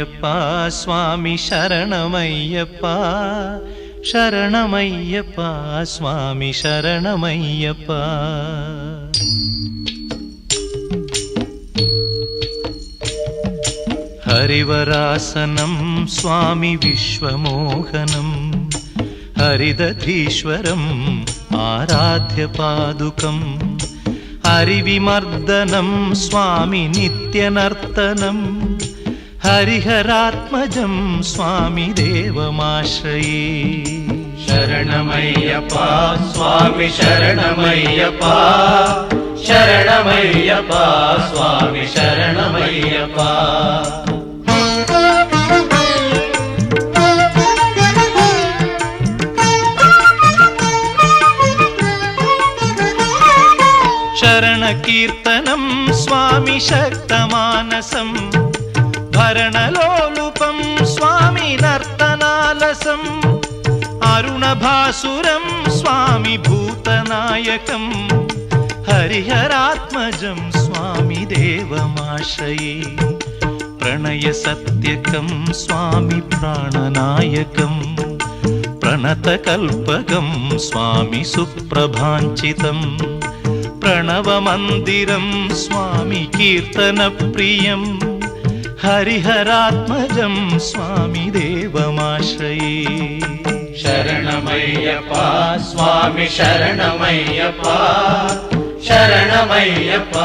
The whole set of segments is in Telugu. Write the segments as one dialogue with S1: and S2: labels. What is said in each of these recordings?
S1: శరణమయ్యప్ప స్వామి శరణమయ్యప్ప శరణమయ్యప్ప స్వామి శరణమయ్యప్ప. హరివరాసనం స్వామి విశ్వమోహనం హరిదధీశ్వరం ఆరాధ్య పాదుకం హరివిమర్దనం స్వామి నిత్యనర్తనం హరిహరాత్మజం స్వామి దేవమాశ్రయే.
S2: శరణమయ్యప్ప స్వామి శరణమయ్యప్ప శరణమయ్యప్ప స్వామి శరణమయ్యప్ప.
S1: శరణ కీర్తనం స్వామి శక్తమానసం భరణలోలుపం స్వామి నర్తనాలసం అరుణభాసురం స్వామి భూతనాయకం హరిహరాత్మజం స్వామి దేవమాశ్రయే. ప్రణయ సత్యకం స్వామి ప్రాణనాయకం ప్రణతకల్పకం స్వామి సుప్రభాంచితం ప్రణవమందిరం స్వామి కీర్తన ప్రియం హరిహరాత్మజం స్వామి దేవమాశ్రయే.
S2: శరణమయ్యప్ప స్వామి శరణమయ్యప్ప శరణమయ్యప్ప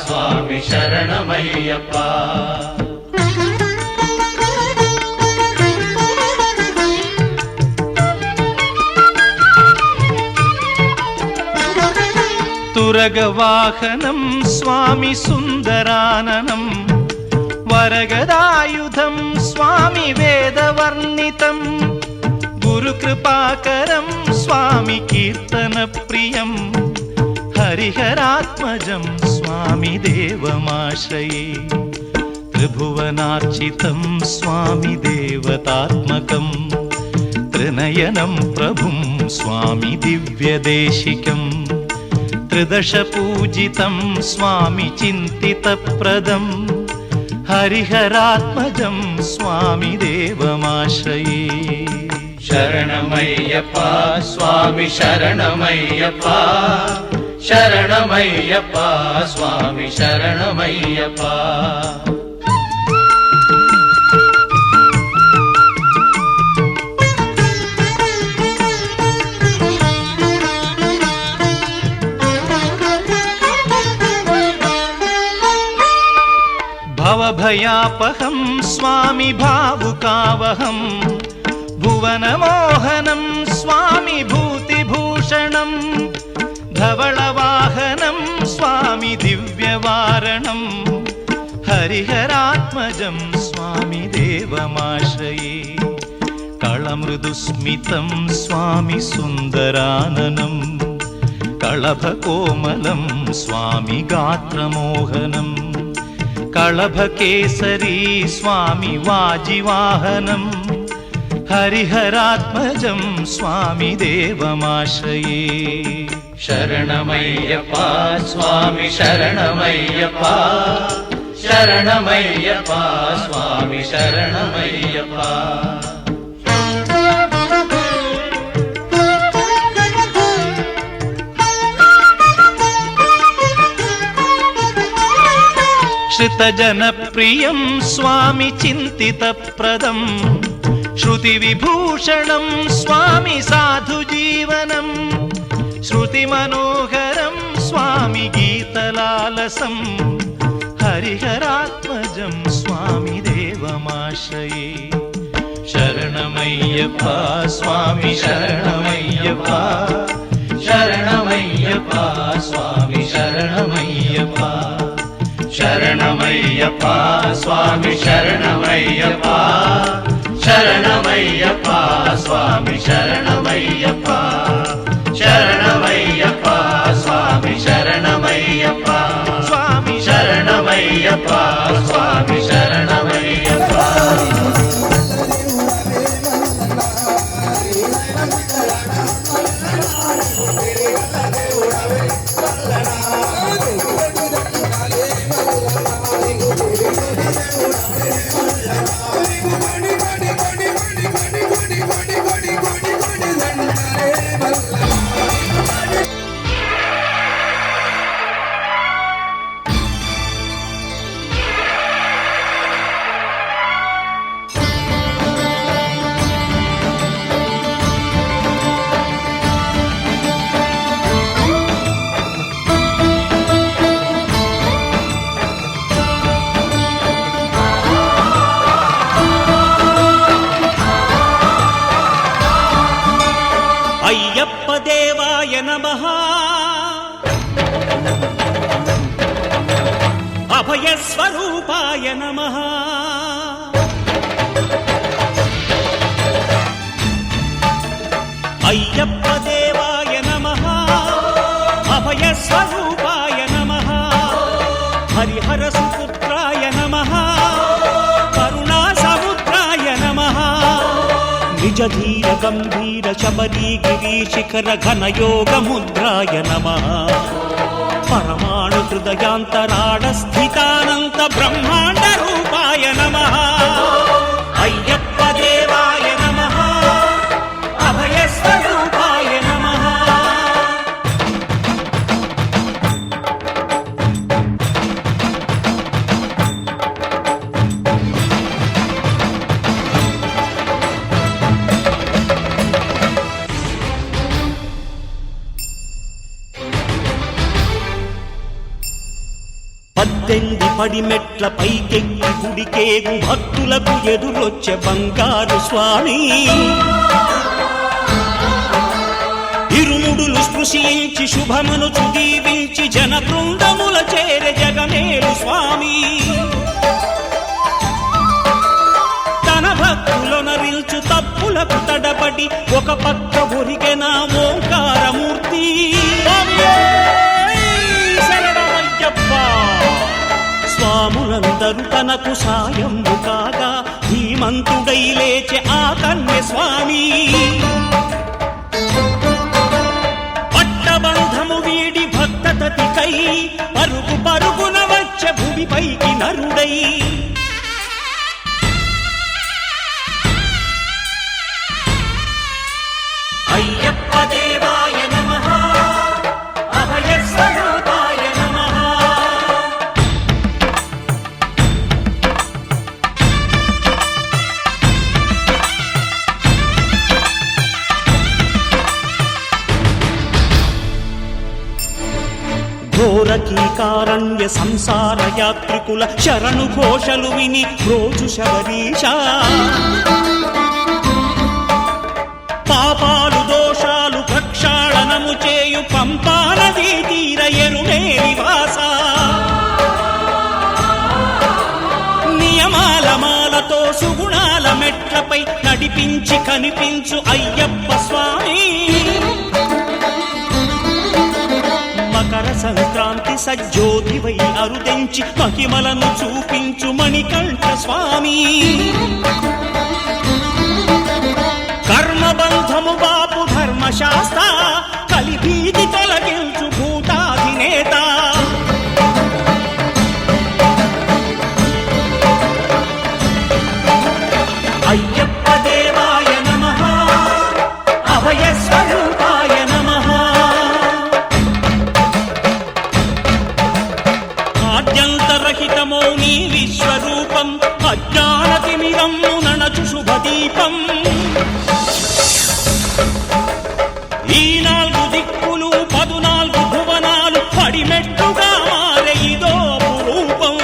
S2: స్వామి శరణమయ్యప్ప.
S1: తురగవాహనం స్వామి సుందరాననం వరగదాయుధం స్వామి వేదవర్ణితం గురుకృపాకరం స్వామి కీర్తన ప్రియం హరిహరాత్మజం స్వామి దేవమాశ్రయే. త్రిభువనార్చితం స్వామి దేవతాత్మకం త్రినయనం ప్రభుం స్వామి దివ్యదేశికం త్రిదశ పూజితం స్వామి చింతితప్రదం హరిహరాత్మజం స్వామి దేవమాశ్రయే.
S2: శరణమయ్యప్ప స్వామి శరణమయ్యప్ప శరణమయ్యప్ప స్వామి శరణమయ్యప్ప.
S1: భవభయాపహం స్వామి భావుకావహం భువనమోహనం స్వామి భూతిభూషణం ధవళవాహనం స్వామి దివ్యవారణం హరిహరాత్మజం స్వామి దేవమాశ్రయే. కళమృదుస్మితం స్వామి సుందరాననం కళభకోమలం స్వామి గాత్రమోహనం కళభకేసరీ స్వామి వాజివాహనం హరిహరాత్మజం స్వామి దేవమాశ్రయే.
S2: శరణమయ్యప్ప స్వామి శరణమయ్యప్ప శరణమయ్యప్ప స్వామి శరణమయ్యప్ప.
S1: శ్రుతజనప్రియం స్వామి చింతితప్రదం శృతివిభూషణం స్వామి సాధుజీవనం శృతిమనోహరం స్వామి గీతలాలసం హరిహరాత్మజం స్వామి దేవమాశ్రయే. శరణమయ్యప్ప స్వామి శరణమయ్యప్ప శరణమయ్యప్ప స్వామి శరణమయ్యప్ప శరణమయ్యప్ప స్వామి శరణమయ్యప్ప శరణమయ్యప్ప స్వామి శరణమయ్యప్ప శరణమయ్యప్ప స్వామి శరణమయ్యప్ప స్వామి శరణమయ్యప్ప స్వామి శరణమయ్యప్ప.
S3: అయ్యప్ప దేవాయ నమః అభయ స్వరూపాయ నమః అయ్యప్ప దేవాయ నమః అభయ స్వరూపాయ నమః హరిహర సుపుత్రాయ నమః కరుణా సముద్రాయ నమః నిజ ధీర గంభీర శబరీ గిరి శిఖర ఘన యోగ ముద్రాయ నమః పరమాణు హృదయాంతరాళ స్థితానంత బ్రహ్మాండ రూపాయ నమః అయ్యప్ప దేవాయ నమః అభయ స్వరూపాయ నమః పద్దెంది పడి మెట్ల పైకెక్కి గుడికేగు భక్తులకు ఎదురొచ్చే బంగారు స్వామి ఇరుముడులు స్పృశించి శుభమును చుదీవించి జన బృందముల చేరే జగమేలు స్వామి తన భక్తులొనరిల్చు తప్పులకు తడబడి ఒక పక్క ఒరిగెన ఓంకారమూర్తి స్వాములందరూ తనకు సాయము కాగా ధీమంతుడై లేచె ఆ కన్య స్వామి పట్టబంధము వీడి భక్తతతికై పరుగు పరుగున వచ్చే భూమిపైకి నరుడై అయ్యప్ప దేవాయ నమః అభయ స్వరూపాయ నమః ఘోరకీకారణ్య సంసార యాత్రికుల శరణు ఘోషలు విని రోజు శబరీష పాపాలు దోషాలు ప్రక్షాళనము చేయు పంపానదీ తీర ఎరుమే నివాస నియమాల మాలతో సుగుణాల మెట్లపై నడిపించి కనిపించు అయ్యప్ప స్వామి మకర సంక్రాంతి సజ్జోతివై అరుదెంచి మహిమలను చూపించు మణికంఠ స్వామి కర్మబంధము బాపు ధర్మశాస్త్ర కలిభీతి తొలగించు భూతాధినేత అయ్యప్ప దేవాయ నమః అభయ స్వరూపాయ నమః ఆద్యంతరహితమో నీ విశ్వరూపం అజ్ఞానతిమిరం నణచు శుభదీపం ఈ 4 దిక్కులు 14 భువనాలు పడిమెట్టుగా మారే ఇదో రూపం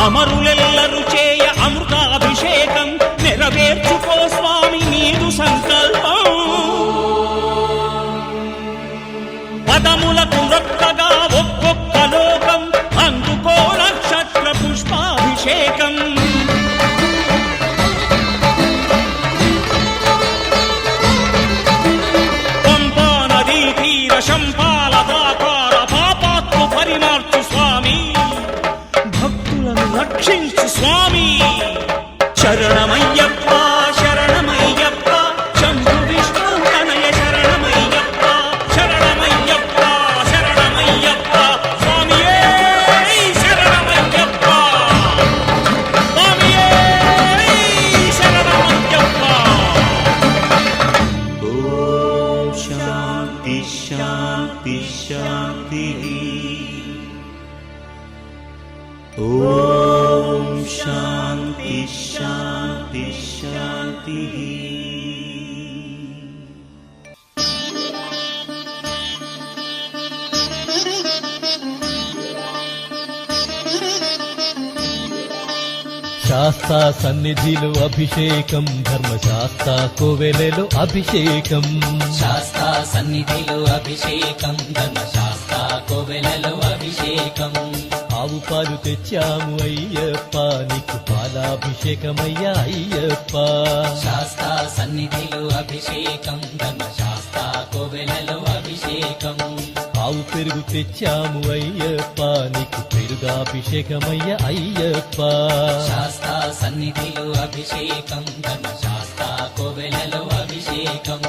S3: అమరులెల్లరు చేయ అమృతాభిషేకం నెరవేర్చుకో స్వామి నీదు సంకల్పం పదములకు రొక్కగా ఒక్కొక్క లోకం అందుకో నక్షత్ర పుష్పాభిషేకం శంపాలదాకార పాపాత్మ పరిమార్చు స్వామి భక్తులను రక్షించు స్వామి శరణమయ్యప్ప శరణమయ్యప్ప శంభు విష్ణు తనయ శరణమయ్యప్ప శరణమయ్యప్ప శరణమయ్యప్ప స్వామియే శరణమయ్యప్ప స్వామియే శరణమయ్యప్ప ఓం శాంతి శాంతి శాంతి ఓం శాంతి శాంతి శాంతి
S4: శాస్తా సన్నిధిలో అభిషేకం ధర్మశాస్త్ర కోవెలలో అభిషేకం
S2: శాస్తా సన్నిధిలో అభిషేకం ధర్మశాస్త్ర కోవెలలో అభిషేకం
S4: ఆవు పాలు తెచ్చాము అయ్యప్ప నీకు పాలాభిషేకమయ్యా అయ్యప్ప
S2: శాస్తా సన్నిధిలో అభిషేకం ధర్మశాస్త్ర కోవెలలో అభిషేకం
S4: ఆవు పెరుగు తెచ్చాము అయ్యప్ప నీకు పెరుగాభిషేకమయ్యా అయ్యప్ప
S2: శాస్తా సన్నిధిలో అభిషేకం ధర్మశాస్త్ర కోవెలలో అభిషేకం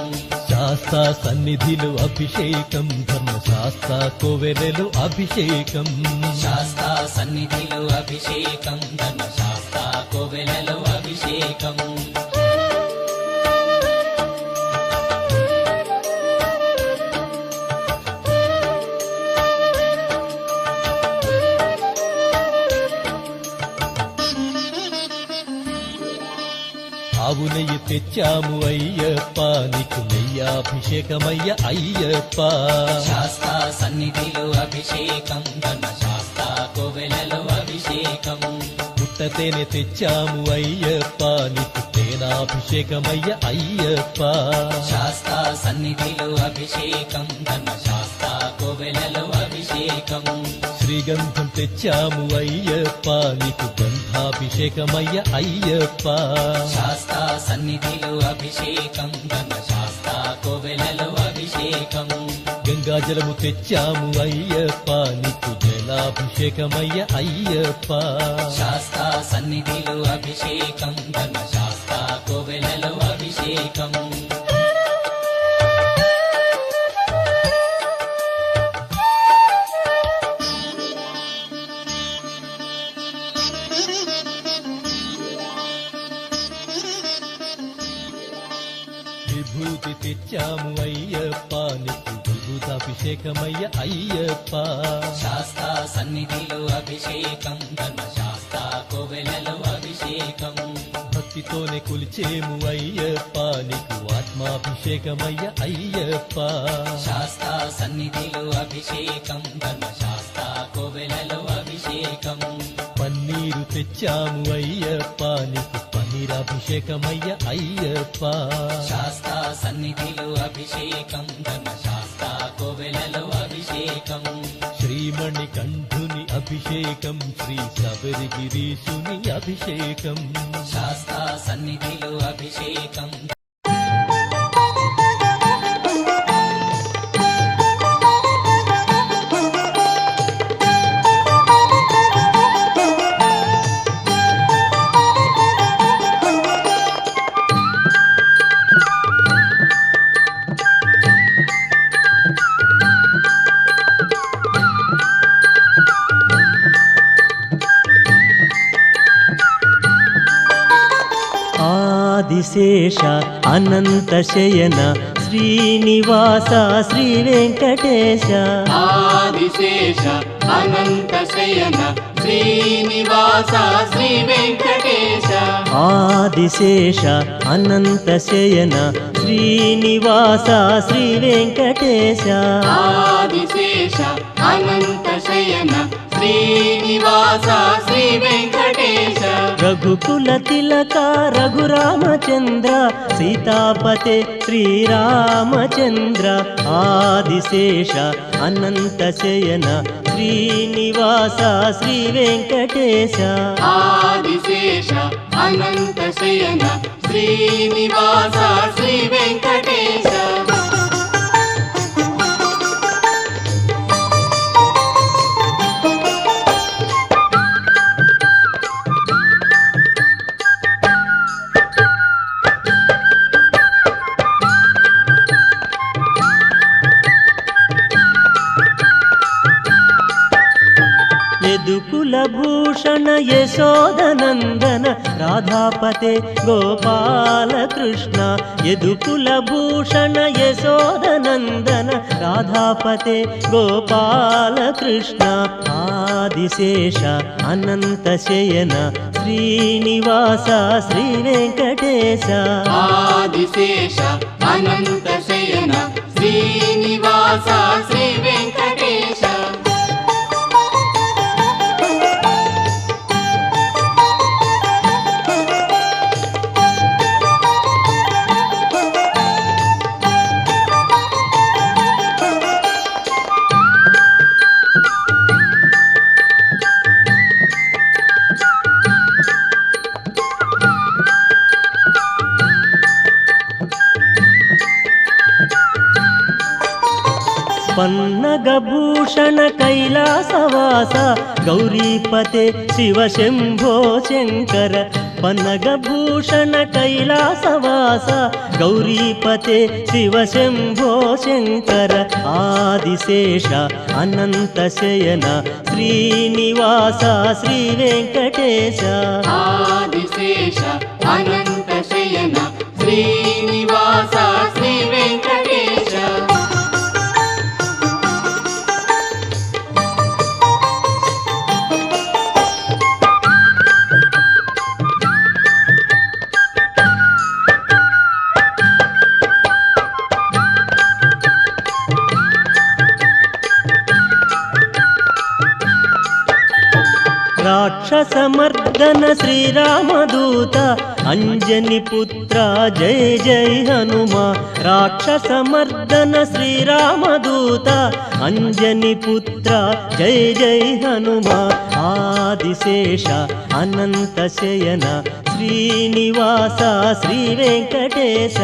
S4: శాస్తా సన్నిధిలో అభిషేకం ధర్మశాస్త్ర కోవెలలో అభిషేకం
S2: శాస్తా సన్నిధిలో అభిషేకం ధర్మశాస్త్ర కోవెలలో అభిషేకం
S4: ఆవు నెయ్యి తెచ్చాము అయ్యప్ప నీకు నెయ్యాభిషేకమయ్య అయ్యప్ప
S2: శాస్తా సన్నిధిలో అభిషేకం ధర్మశాస్త్ర కోవెలలో అభిషేకం
S4: పుట్టతేనె తెచ్చాము అయ్యప్ప నీకు తేనాభిషేకమయ్య అయ్యప్ప
S2: శాస్తా సన్నిధిలో అభిషేకం ధర్మశాస్త్ర కోవెలలో అభిషేకం
S4: శ్రీగంధం తెచ్చాము అయ్యప్ప నీకు గంధాభిషేకమయ్య అయ్యప్ప
S2: శాస్తా సన్నిధిలో అభిషేకం ధర్మశాస్త్ర కోవెలలో అభిషేకం
S4: గంగాజలము తెచ్చాము అయ్యప్ప నీకు జలాభిషేకమయ్య అయ్యప్ప
S2: శాస్తా సన్నిధిలో అభిషేకం ధర్మశాస్త్ర కోవెలలో అభిషేకం
S4: విభూతి తెచ్చాము అయ్యప్ప నీకు విభూతాభిషేకమయ్య అయ్యప్ప
S2: శాస్తా సన్నిధిలో అభిషేకం ధర్మశాస్త్ర కోవెలలో అభిషేకం
S4: భక్తితోనే కొలిచేము అయ్యప్ప నీకు ఆత్మాభిషేకమయ్య అయ్యప్ప
S2: శాస్తా సన్నిధిలో అభిషేకం ధర్మశాస్త్ర కోవెలలో అభిషేకం
S4: పన్నీరు తెచ్చాము అయ్యప్ప నీకు పన్నీరాభిషేకమయ్య అయ్యప్ప
S2: శాస్తా సన్నిధిలో అభిషేకం ధర్మశాస్త్ర కోవెలలో అభిషేకం
S4: శ్రీమణి కంఠుని అభిషేకం శ్రీ శబరిగిరీశుని అభిషేకం
S2: శాస్తా సన్నిధిలో అభిషేకం
S5: ఆదిశేష అనంత శయన శ్రీనివాస శ్రీ వెంకటేశ
S1: ఆదిశేష అనంత శయన శ్రీనివాస శ్రీ వెంకటేశ
S5: ఆదిశేష అనంత శయన శ్రీనివాస శ్రీ వెంకటేశ
S1: ఆదిశేష అనంత శయన శ్రీనివాస శ్రీ వెంకటేశ
S5: రఘుకుల తిలక రఘురామచంద్ర సీతాపతే శ్రీరామచంద్ర ఆదిశేష అనంత శయన శ్రీనివాస శ్రీ వెంకటేశ
S1: ఆదిశేష అనంత శయన శ్రీనివాస శ్రీ వెంకటేశ
S5: యదుకుల భూషణ యశోదనందన రాధాపతే గోపాలకృష్ణ యదుకుల భూషణ యశోదనందన రాధాపతే గోపాలకృష్ణ ఆదిశేష అనంత శయన శ్రీనివాస శ్రీ వెంకటేశ
S1: ఆదిశేష అనంత శయన శ్రీనివాస శ్రీ వెంకటేశ
S5: పన్నగభూషణ కైలాసవాస గౌరీపతే శివ శంభో శంకర పన్నగభూషణ కైలాసవాస గౌరీపతే శివ శంభో శంకర ఆదిశేష అనంత శయన శ్రీనివాస శ్రీ వెంకటేశ
S1: ఆదిశేష అనంత శయన శ్రీనివాస శ్రీ వెంకటేశ
S5: రాక్షసమర్దన శ్రీరామదూత అంజని పుత్ర జయ జయ హనుమా రాక్షసమర్దన శ్రీరామదూత అంజని పుత్ర జయ జయ హనుమా ఆదిశేష అనంత శయన శ్రీనివాస శ్రీ వెంకటేశ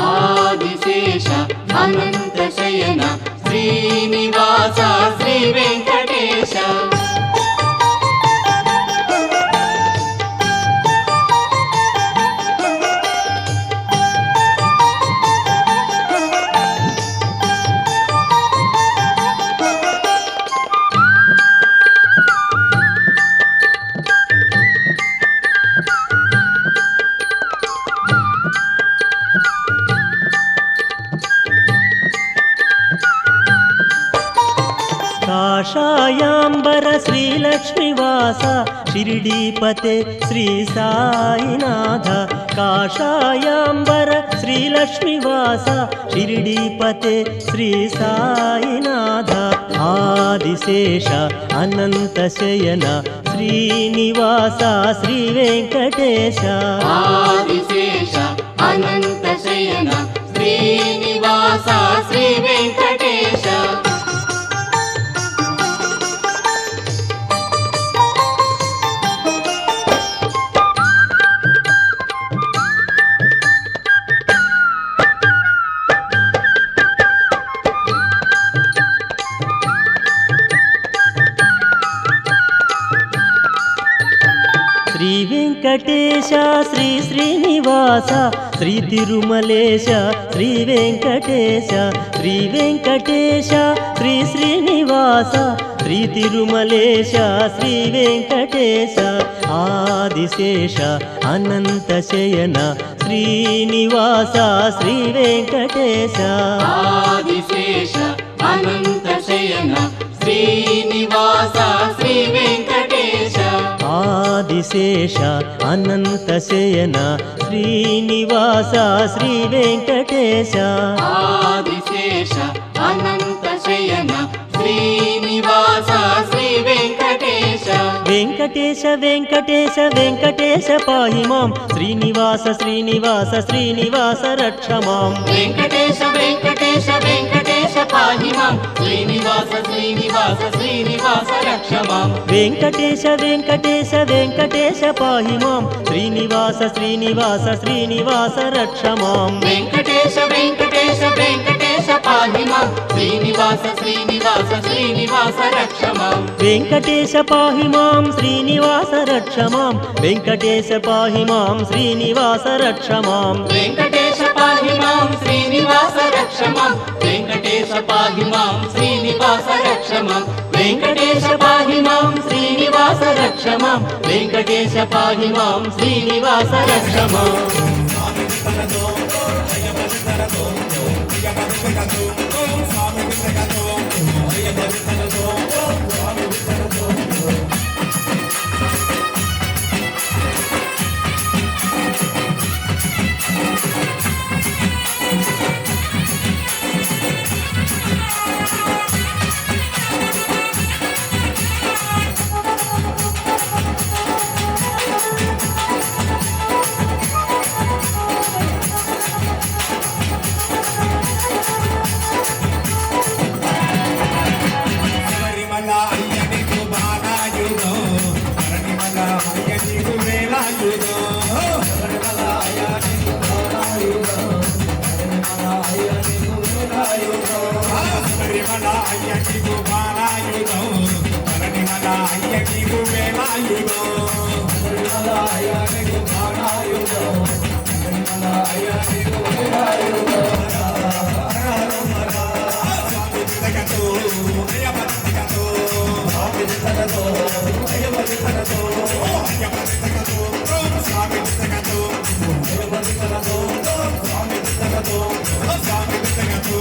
S1: ఆదిశేష అనంత శయన శ్రీనివాస శ్రీ వెంకటేశ
S5: కాషాయాంబర శ్రీలక్ష్మీవాస షిరిడీపతే శ్రీ సాయినాథ కాషాయాంబర శ్రీలక్ష్మీవాస షిరిడీపతే శ్రీ సాయినాథ ఆదిశేష అనంత శయన శ్రీనివాస శ్రీ వెంకటేశ
S1: ఆదిశేష అనంత శయన శ్రీనివాస శ్రీ వెంకటేశ
S5: శ్రీ వెంకటేశ శ్రీ శ్రీనివాస శ్రీ తిరుమలేశ శ్రీ వెంకటేశ శ్రీ వెంకటేశ శ్రీ శ్రీనివాస శ్రీ తిరుమలేశ శ్రీ వెంకటేశ ఆదిశేష అనంత శయన శ్రీనివాస శ్రీ వెంకటేశ
S1: ఆదిశేష అనంత శయన శ్రీనివాస శ్రీ వెంకటేశ
S5: ఆదిశేష అనంత శయన శ్రీనివాస శ్రీ వెంకటేశ
S1: ఆదిశేష అనంత శయన శ్రీనివాస శ్రీ వెంకటేశ
S5: వెంకటేశ వెంకటేశ వెంకటేశ పాహి మాం శ్రీనివాస శ్రీనివాస శ్రీనివాస రక్ష మాం
S1: వెంకటేశ వెంకటేశ వెంకటేశ పాహి మాం శ్రీనివాస శ్రీనివాస శ్రీనివాస రక్ష మాం
S5: వెంకటేశ వెంకటేశ వెంకటేశ పాహి మాం శ్రీనివాస శ్రీనివాస శ్రీనివాస రక్ష మాం
S1: వెంకటేశ వెంకటేశ వెంకటేశ పాహి మాం శ్రీనివాస శ్రీనివాస శ్రీనివాస రక్ష మాం
S5: వెంకటేశ పాహి మాం శ్రీనివాస రక్ష మాం వెంకటేశ పాహి మాం శ్రీనివాస రక్ష మాం
S1: వెంకటేశ పాహి మాం శ్రీనివాస రక్ష మాం వెంకటేశ పాహి మాం శ్రీనివాస రక్ష మాం వెంకటేశ పాహి మాం శ్రీనివాస రక్ష మాం వెంకటేశ పాహి మాం శ్రీనివాస రక్ష మాం
S6: అయ్యకు బాలాయుధం ధరణిమల అయ్యకు వేలాయుధం ధరణిమల అయ్యకు బాలాయుధం ధరణిమల అయ్యకు వేలాయుధం స్వామి తిరగతో అయ్యప్ప తిరగతో స్వామి తిరగతో అయ్యప్ప తిరగతో అయ్యప్ప తిరగతో స్వామి తిరగతో అయ్యప్ప తిరగతో స్వామి తిరగతో స్వామి తిరగతో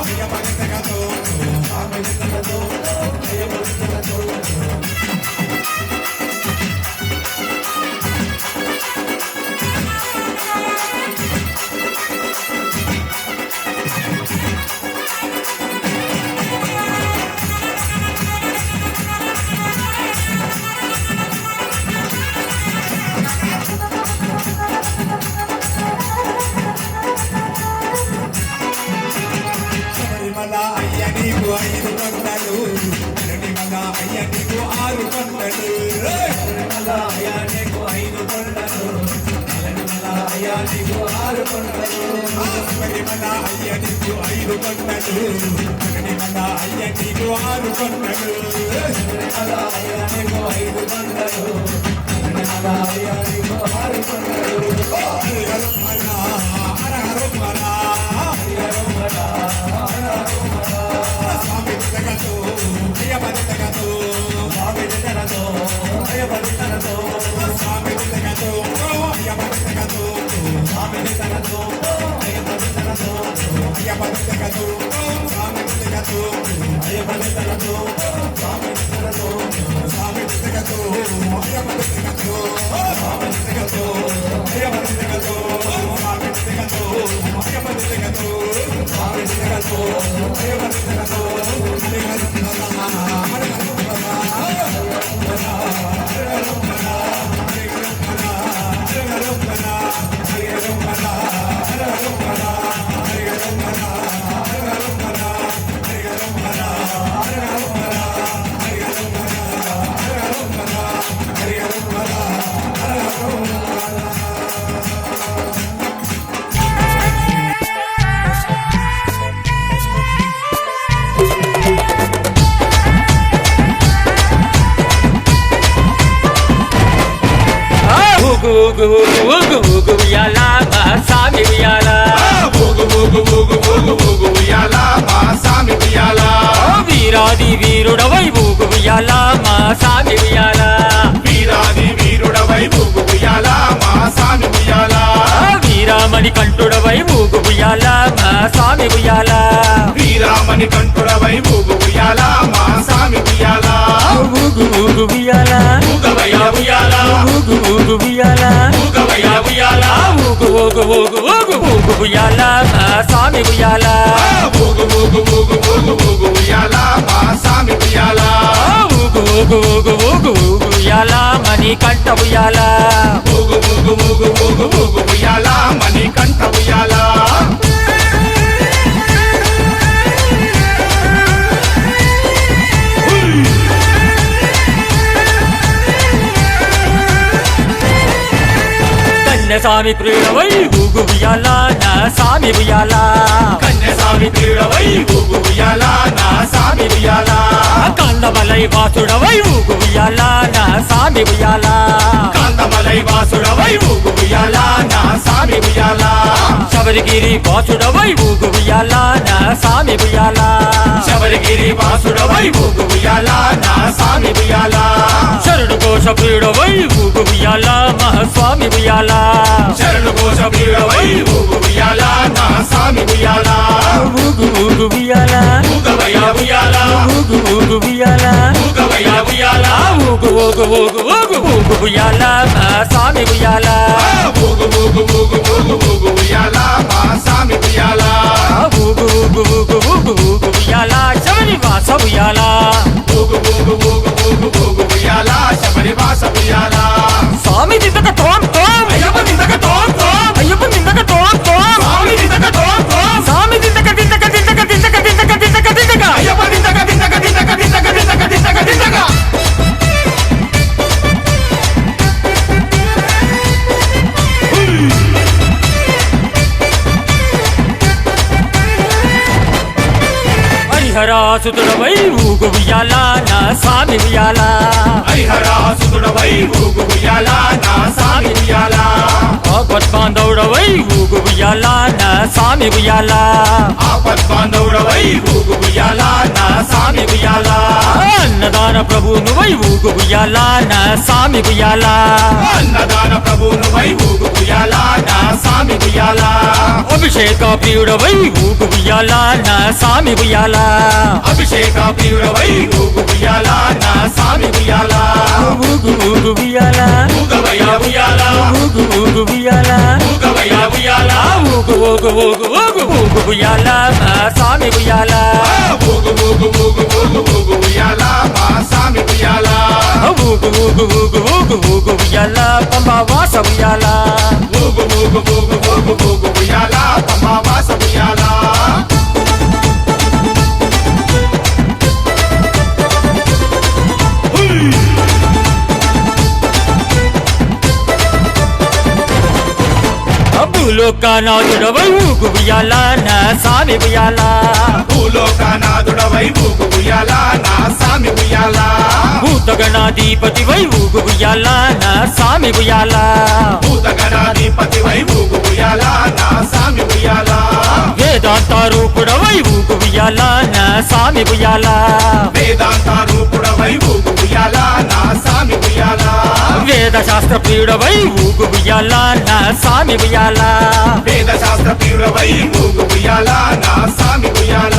S6: అయ్యప్ప తిరగతో స్వామి తిరగతో అయ్యప్ప తిరగతో శబరిమల అయ్య నీకు 5 కొండలు ధరణిమల అయ్య నీకు 6 కొండలు శబరిమల అయ్య నీకు 5 కొండలు ధరణిమల అయ్య నీకు 6 కొండలు శబరిమల అయ్య నీకు 5 కొండలు ధరణిమల అయ్య నీకు 6 కొండలు శబరిమల అయ్య నీకు 5 కొండలు ధరణిమల అయ్య నీకు 6 కొండలు హర హర హర స్వామి తిరగతో అయ్యప్ప తిరగతో స్వామి తిరగతో అయ్యప్ప తిరగతో స్వామి తిరగతో అయ్యప్ప తిరగతో స్వామి తిరగతో అయ్యప్ప తిరగతో అయ్యప్ప తిరగతో స్వామి తిరగతో అయ్యప్ప తిరగతో స్వామి తిరగతో స్వామి తిరగతో అయ్యప్ప తిరగతో స్వామి తిరగతో అయ్యప్ప తిరగతో స్వామి తిరగతో అయ్యప్ప తిరగతో స్వామి తిరగతో అయ్యప్ప తిరగతో
S2: ఉయ్యాల మా సామి ఉయ్యాల
S6: ఉయ్యాల మా సామి ఉయ్యాల
S2: వీరాది వీరుడవై ఊగు ఉయ్యాల మా సామి ఉయ్యాల
S6: వీరాది వీరుడవై ఉయ్యాల మా సామి ఉయ్యాల
S2: వీరామణి కంఠుడవై ఊగు ఉయ్యాల మా సామి ఉయ్యాల
S6: వీరామణి కంఠుడవై ఉయ్యాల మా సామి ఉయ్యాల
S2: ఊగు ఊగు ఉయ్యాల
S6: ఊగవయ్య ఉయ్యాల
S2: ఊగు ఊగు ఉయ్యాల
S6: ఊగవయ్య ఉయ్యాల
S2: ఊగు ఊగు ఊగు ఊగు ఊగు ఉయ్యాల మా సామి ఉయ్యాల
S6: ఊగు ఉయ్యాల మా సామి ఉయ్యాల
S2: ఊగు ఊగు ఊగు ఊగు ఊగు ఉయ్యాల మణి కంఠ ఉయ్యాల
S6: ఊగు ఉయ్యాల మణి కంఠ ఉయ్యాల
S2: కన్యస్వామి ప్రియుడవై ఊగు ఉయ్యాల నా సామి ఉయ్యాల
S6: కన్యస్వామి ప్రియుడవై ఊగు ఉయ్యాల నా సామి ఉయ్యాల
S2: కాందమలై వాసుడవై ఊగు ఉయ్యాల నా సామి ఉయ్యాల
S6: కాంతమలై వాసుడవై ఊగు ఉయ్యాల నా సామి ఉయ్యాల
S2: శబరిగిరి వాసుడవై ఊగు ఉయ్యాల నా సామి ఉయ్యాల
S6: శబరిగిరి వాసుడవై ఊగు ఉయ్యాల నా సామి ఉయ్యాల
S2: శరణు కోశ ప్రియుడవై ఊగు ఉయ్యాల మహాస్వామి ఉయ్యాల
S6: శరణు కోశ ప్రియుడవై ఊగు ఉయ్యాల నా సామి ఉయ్యాల
S2: ఊగు ఊగు ఉయ్యాల
S6: ఊగవయ్య ఉయ్యాల
S2: ఊగు ఊగు ఉయ్యాల
S6: ఊగవయ్య ఉయ్యాల
S2: ఊగు ఊగు ఊగు ఊగు ఊగు ఉయ్యాల మహాస్వామి ఉయ్యాల
S6: ఊగు ఉయ్యాల మా సామి ఉయ్యాల
S2: ఊగు ఊగు ఊగు ఊగు ఊగు ఉయ్యాల శబరి వాస ఉయ్యాల
S6: ఊగు ఉయ్యాల శబరి వాస ఉయ్యాల
S2: స్వామి దిద్దక తోం తోం
S6: అయ్యప్ప నిందక తోం తోం
S2: అయ్యప్ప దిద్దక తోం తోం
S6: స్వామి నిందక తోం తోం
S2: స్వామి దిద్దక దిద్దక దిద్దక దిద్దక దిద్దక దిద్దక దిద్దక
S6: అయ్యప్ప నిందక దిందక దిందక దిందక దిందక దిందక దిందక
S2: హరిహరాసుతుడవై ఊగు ఉయ్యాల నా స్వామి ఉయ్యాల
S6: హరిహరాసుతుడవై ఊగు ఉయ్యాల నా స్వామి ఉయ్యాల
S2: ఆపద్బాంధవుడవై ఊగు ఉయ్యాల నా స్వామి ఉయ్యాల
S6: ఆపద్బాంధవుడవై ఊగు ఉయ్యాల నా స్వామి ఉయ్యాల
S2: అన్నదాన ప్రభువునువై ఊగు ఉయ్యాల నా స్వామి ఉయ్యాల
S6: అన్నదాన ప్రభువునువై ఊగు ఉయ్యాల నా స్వామి ఉయ్యాల
S2: అభిషేక ప్రియుడవై ఊగు ఉయ్యాల నా స్వామి ఉయ్యాల
S6: అభిషేక ప్రియుడవై ఊగు ఉయ్యాల నా స్వామి ఉయ్యాల
S2: ఊగు ఊగు ఉయ్యాల
S6: ఊగవయ్య ఉయ్యాల
S2: ఊగు ఊగు ఉయ్యాల
S6: ఊగవయ్య ఉయ్యాల
S2: ఊగు ఊగు ఊగు ఊగు ఊగు ఉయ్యాల నా స్వామి ఉయ్యాల
S6: ఊగు ఊగు ఊగు ఊగు ఊగు ఉయ్యాల మా స్వామి ఉయ్యాల
S2: ఊగు ఊగు ఊగు ఊగు ఊగు ఉయ్యాల పంబావాస ఉయ్యాల
S6: ఊగు ఊగు ఊగు ఊగు ఊగు ఉయ్యాల పంబావాస ఉయ్యాల
S2: భూలోకనాథుడవై ఊగు ఉయ్యాల నా స్వామి ఉయ్యాల
S6: భూలోకనాథుడవై ఊగు ఉయ్యాల నా స్వామి ఉయ్యాల
S2: భూతగణాధిపతివై ఊగు ఉయ్యాల నా స్వామి ఉయ్యాల
S6: భూతగణాధిపతివై ఊగు ఉయ్యాల నా స్వామి ఉయ్యాల
S2: వేదాంత రూపుడవై ఊగు ఉయ్యాల నా స్వామి ఉయ్యాల
S6: వేదాంత రూపుడవై ఊగు ఉయ్యాల నా స్వామి ఉయ్యాల
S2: వేద శాస్త్ర ప్రియుడవై ఊగు ఉయ్యాల నా స్వామి ఉయ్యాల
S6: వేద శాస్త్ర ప్రియుడవై ఊగు ఉయ్యాల నా స్వామి ఉయ్యాల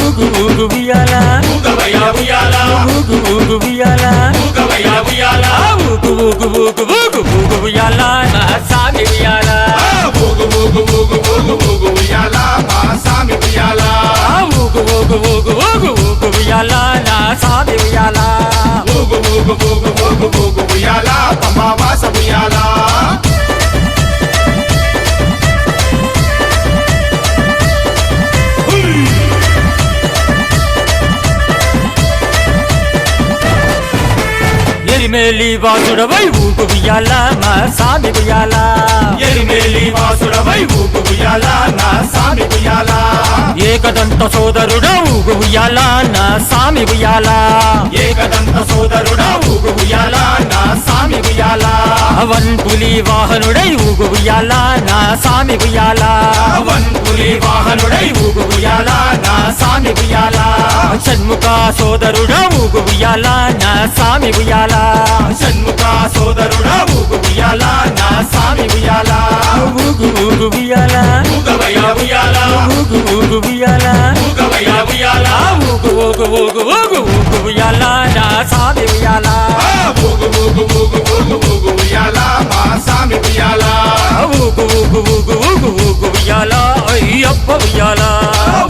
S2: ఊగు ఊగు ఉయ్యాల
S6: ఊగవయ్య ఉయ్యాల
S2: ఊగు ఊగు ఉయ్యాల
S6: ఊగవయ్య ఉయ్యాల
S2: ఊగు ఊగు ఊగు ఊగు ఊగు ఉయ్యాల నా స్వామి ఉయ్యాల
S6: ఊగు ఊగు ఊగు ఊగు ఊగు ఉయ్యాల మా స్వామి ఉయ్యాల
S2: ఊగు ఊగు ఊగు ఊగు ఊగు ఉయ్యాల నా స్వామి ఉయ్యాల
S6: ఊగు ఊగు ఊగు ఊగు ఊగు ఉయ్యాల పంబావాస ఉయ్యాల
S2: ఎరిమేలి వాసుడవై ఊగు ఉయ్యాల మా స్వామి ఉయ్యాల
S6: ఎరిమేలి వాసుడవై ఊగు ఉయ్యాల నా స్వామి ఉయ్యాల
S2: ఏకదంత సోదరుడ ఊగు ఉయ్యాల నా స్వామి ఉయ్యాల
S6: ఏకదంత సోదరుడా ఊగు ఉయ్యాల నా స్వామి ఉయ్యాల
S2: వన్పులి వాహనుడై ఊగు ఉయ్యాల నా స్వామి ఉయ్యాల
S6: వన్పులి వాహనుడై ఊగు ఉయ్యాల నా స్వామి ఉయ్యాల
S2: షణ్ముఖ సోదరుడ ఊగు ఉయ్యాల నా స్వామి ఉయ్యాల
S6: షణ్ముఖ సోదరుడా ఊగు ఉయ్యాల నా స్వామి ఉయ్యాల
S2: ఊగు ఊగు ఉయ్యాల
S6: ఊగవయ్య ఉయ్యాల
S2: ఊగు ఊగు ఉయ్యాల
S6: ఊగవయ్య ఉయ్యాల
S2: ఊగు ఊగు ఊగు ఊగు ఊగు ఉయ్యాల నా స్వామి ఉయ్యాల
S6: ఊగు ఊగు ఊగు ఊగు ఊగు ఉయ్యాల మా స్వామి ఉయ్యాల
S2: ఊగు ఊగు ఊగు ఊగు ఊగు ఉయ్యాల అయ్యప్ప ఉయ్యాల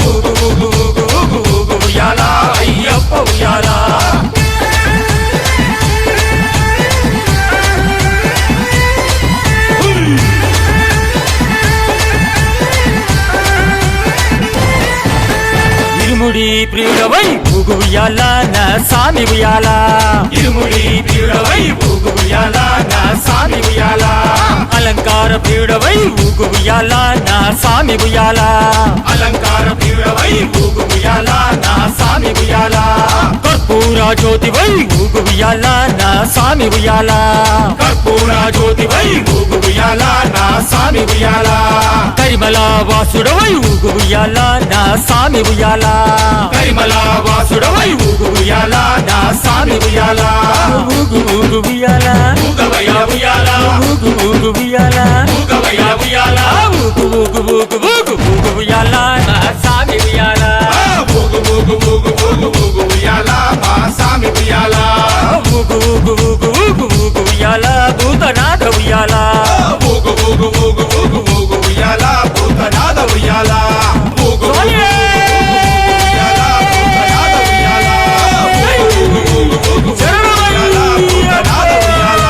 S6: ఊగు ఊగు ఊగు ఊగు ఊగు ఉయ్యాల అయ్యప్ప ఉయ్యాల
S2: ఇరుముడి ప్రియుడవై ఊగు ఉయ్యాల నా స్వామి ఉయ్యాల
S6: ఇరుముడి ప్రియుడవై ఊగు ఉయ్యాల నా స్వామి ఉయ్యాల
S2: అలంకార ప్రియుడవై ఊగు ఉయ్యాల నా స్వామి ఉయ్యాల
S6: అలంకార ప్రియుడవై ఊగు ఉయ్యాల నా స్వామి ఉయ్యాల
S2: కర్పూర జ్యోతివై ఊగు ఉయ్యాల నా స్వామి ఉయ్యాల
S6: కర్పూర జ్యోతివై ఊగు ఉయ్యాల నా స్వామి ఉయ్యాల
S2: కరిమల వాసుడవై ఊగు ఉయ్యాల నా స్వామి ఉయ్యాల
S6: కరిమల వాసుడవై ఊగు ఉయ్యాల నా స్వామి ఉయ్యాల
S2: ఊగు ఊగు ఉయ్యాల
S6: ఊగవయ్య ఉయ్యాల
S2: ఊగు ఊగు ఉయ్యాల
S6: ఊగవయ్య ఉయ్యాల
S2: ఊగు ఊగు ఊగు ఊగు ఊగు ఉయ్యాల నా స్వామి ఉయ్యాల
S6: ఊగు ఊగు ఊగు ఊగు ఊగు ఉయ్యాల మా స్వామి ఉయ్యాల
S2: ఊగు ఊగు ఊగు ఊగు ఊగు ఉయ్యాల భూతనాథ ఉయ్యాల
S6: ఊగు ఊగు ఊగు ఊగు ఊగు ఉయ్యాల భూతనాథ ఉయ్యాల ఊగు ఊగు ఊగు ఉయ్యాల భూతనాథ ఉయ్యాల ఊగు ఊగు ఊగు ఊగు ఉయ్యాల భూతనాథ ఉయ్యాల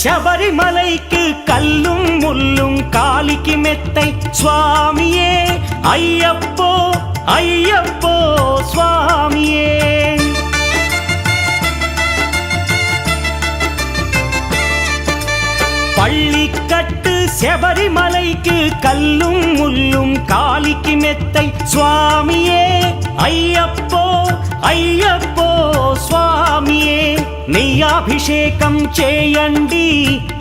S3: శబరిమలైக்கு கல்லும் முள்ளும் காலிக்கு மெத்தை சுவாமியே ஐயப்போ ஐயப்போ சுவாமியே பள்ளிக்கட்டு శబరిమలైக்கு కల్లుం ముల్లుం కాలికి మెత్తై స్వామియే అయ్యప్పో అయ్యప్పో స్వామియే నెయ్యాభిషేకం చేయండి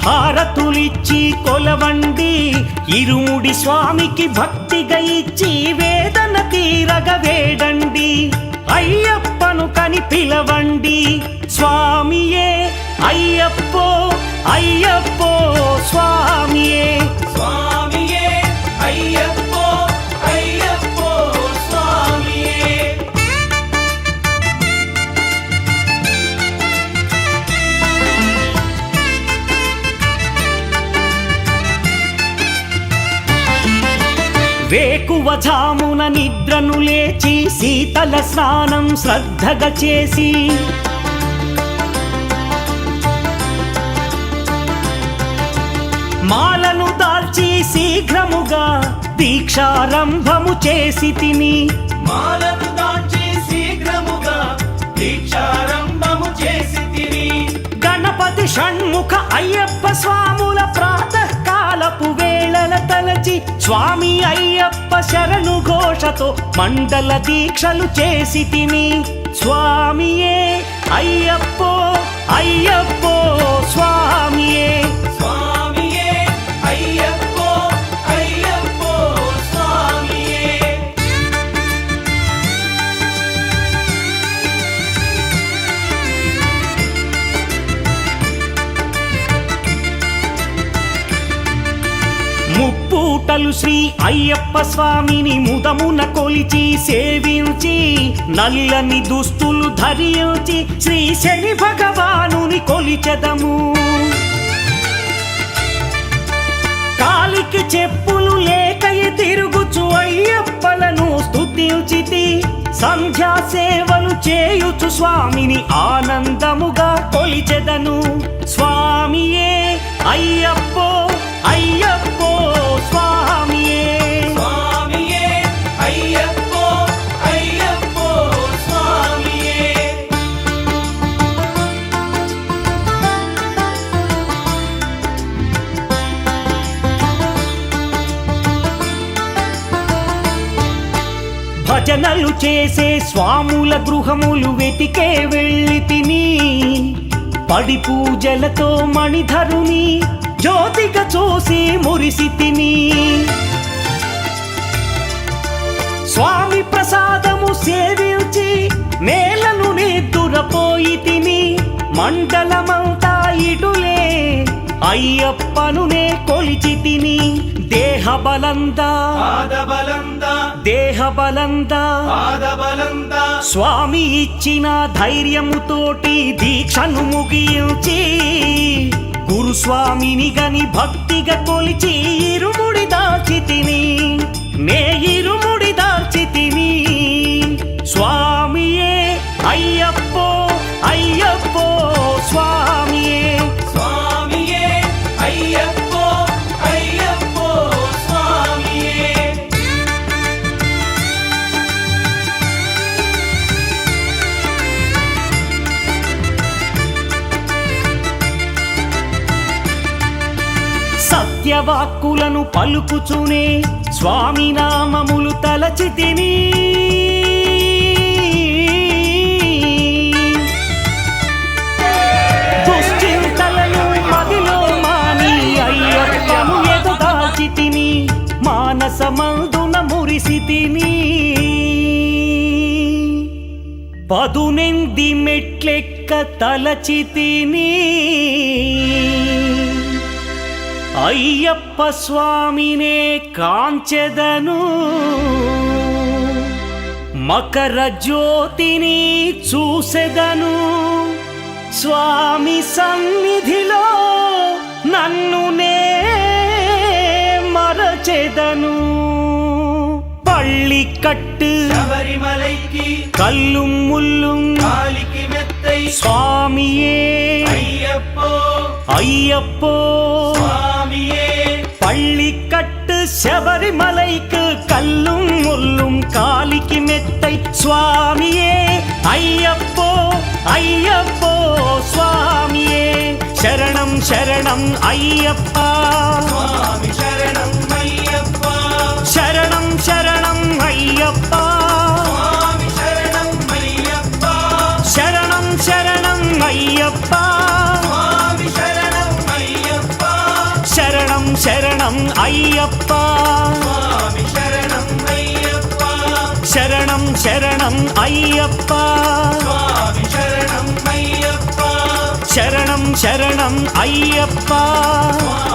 S3: హారతులిచ్చి కొలవండి ఇరుముడి స్వామికి భక్తిగా ఇచ్చి వేదన తీరగ వేడండి అయ్యప్పను కని పిలవండి స్వామియే అయ్యప్పో అయ్యప్పో స్వామియే స్వామియే అయ్యప్పో అయ్యప్పో స్వామియే వేకువజామున నిద్రను లేచి శీతల స్నానం శ్రద్ధగా చేసి మాలను దాల్చి శీఘ్రముగా దీక్షారంభము చేసి తిని మాలను దాల్చి శీఘ్రముగా దీక్షారంభము చేసి తిని గణపతి షణ్ముఖ అయ్యప్ప స్వాముల ప్రాతకాలపు వేళల తలచి స్వామి అయ్యప్ప శరణు ఘోషతో మండల దీక్షలు చేసి తిని స్వామియే అయ్యప్పో అయ్యప్పో స్వామియే స్వామియే అయ్యప్పో అయ్యప్పో స్వామియే ముప్పూటలు శ్రీ అయ్యప్ప స్వామిని ముదమున కొలిచి సేవించి నల్లని దుస్తులు ధరించి శ్రీ శని భగవానుని కొలిచెదము కాలికి చెప్పులు లేకయి తిరుగుచు అయ్యప్పలను స్తుతించితి సంధ్యా సేవలు చేయుచు స్వామిని ఆనందముగా కొలిచెదను స్వామియే అయ్యప్పో అయ్యప్పో స్వామియే స్వామియే అయ్యప్పో అయ్యప్పో స్వామియే భజనలు చేసే స్వాముల గృహములు వెతికే వెళ్ళి తిని పడి పూజలతో మణిధరుని జ్యోతిగా చూసి మురిసి తిని స్వామి ప్రసాదము సేవించి నేలను నిద్దురపోయి తిని మండలమంతా ఇటులే అయ్యప్పనునే కొలిచి తిని దేహబలందా స్వామి ఇచ్చిన ధైర్యముతోటి దీక్షను ముగించి గురుస్వామిని గని భక్తిగా కొలిచి ఇరుముడి దాల్చి తిని నే ఇరుముడి దాల్చి తిని స్వామియే అయ్యప్పో అయ్యప్పో స్వామియే స్వామియే అయ్యప్పో అయ్యప్పో స్వామియే సత్యవాక్కులను పలుకుచునే స్వామి నామములు తలచి తిని దుశ్చింతలను మదిలో మాని అయ్యప్పను ఎదుదాచి తిని మానసమందున మురిసి తిని పదునెంది మెట్లెక్క తలచి తిని అయ్యప్ప స్వామినే కాంచెదను మకర జ్యోతిని చూసెదను స్వామి సన్నిధిలో నన్నునే మరచెదను పళ్ళికట్టు శబరిమలైకి కల్లుం ముల్లుం కాలికి మెత్తై స్వామియే అయ్యప్పో ஐயப்போ
S6: சுவாமியே
S3: பள்ளிக்கட்டு சபரிமலைக்கு கல்லும் முள்ளும் காலிக்கு மெத்தை சுவாமியே ஐயப்போ ஐயப்போ சுவாமியே சரணம் சரணம் ஐயப்பா
S6: சுவாமி சரணம் ஐயப்பா
S3: சரணம் சரணம் ஐயப்பா
S6: சுவாமி சரணம் ஐயப்பா
S3: சரணம் சரணம் ஐயப்பா
S6: சுவாமி சரணம் ஐயப்பா
S3: சரணம் சரணம் ஐயப்பா
S6: சுவாமி சரணம் ஐயப்பா
S3: சரணம் சரணம் ஐயப்பா
S6: சுவாமி சரணம் ஐயப்பா
S3: சரணம் சரணம் ஐயப்பா
S6: சுவாமி